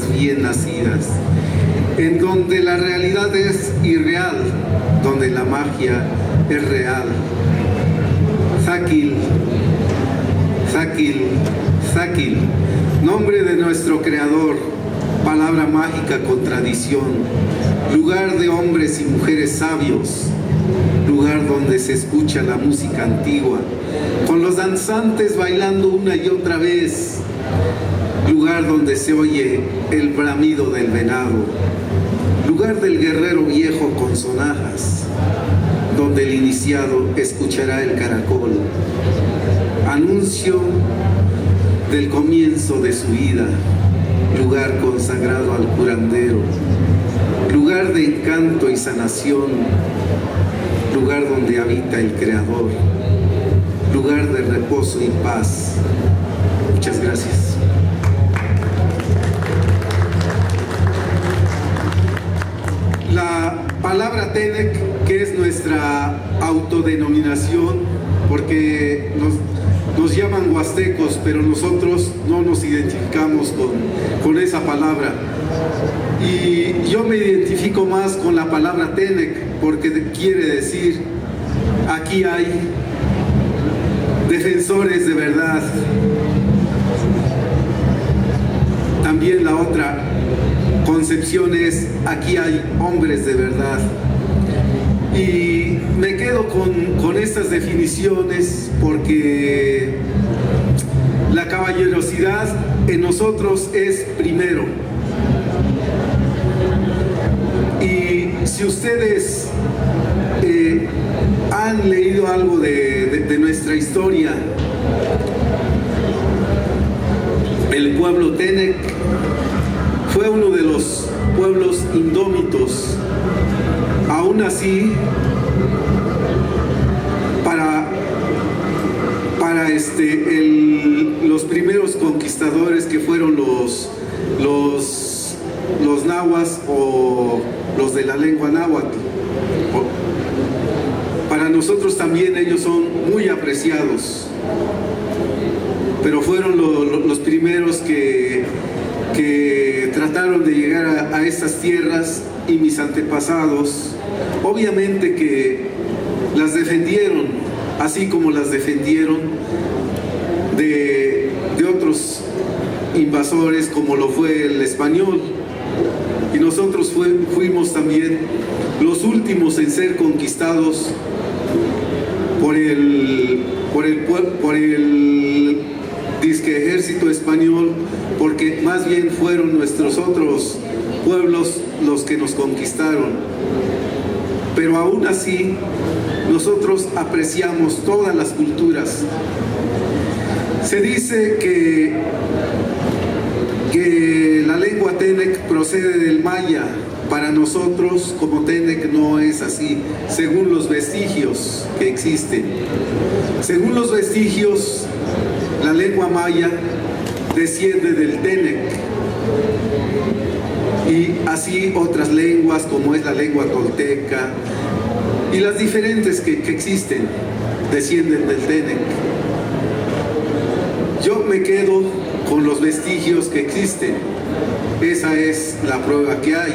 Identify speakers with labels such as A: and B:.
A: criaturas bien nacidas, en donde la realidad es irreal, donde la magia es real. Zakil, Zakil, Zakil, nombre de nuestro creador, palabra mágica con tradición, lugar de hombres y mujeres sabios, lugar donde se escucha la música antigua, con los danzantes bailando una y otra vez, lugar donde se oye el bramido del venado, lugar del guerrero viejo con sonajas, donde el iniciado escuchará el caracol, anuncio del comienzo de su vida, lugar consagrado al curandero, lugar de encanto y sanación, lugar donde habita el Creador, lugar de reposo y paz. Muchas gracias. La palabra Tenec, que es nuestra autodenominación, porque nos llaman huastecos, pero nosotros no nos identificamos con esa palabra. Y yo me identifico más con la palabra Tenec, porque quiere decir, aquí hay defensores de verdad. También la otra concepción es, aquí hay hombres de verdad. Y me quedo con estas definiciones porque la caballerosidad en nosotros es primero. Y si ustedes han leído algo de nuestra historia, el pueblo Tenec fue uno de los pueblos indómitos. Aún así, para los primeros conquistadores, que fueron los nahuas o los de la lengua náhuatl, para nosotros también ellos son muy apreciados, pero fueron los primeros que trataron de llegar a estas tierras, y mis antepasados obviamente que las defendieron, así como las defendieron de otros invasores, como lo fue el español. Y nosotros fuimos también los últimos en ser conquistados por el disque ejército español, porque más bien fueron nuestros otros pueblos los que nos conquistaron. Pero aún así, nosotros apreciamos todas las culturas. Se dice que la lengua Tenec procede del maya. Para nosotros, como Tenec, no es así, según los vestigios que existen. Según los vestigios, la lengua maya desciende del Tenec. Y así otras lenguas, como es la lengua tolteca, y las diferentes que existen, descienden del Tenec. Yo me quedo con los vestigios que existen. Esa es la prueba que hay.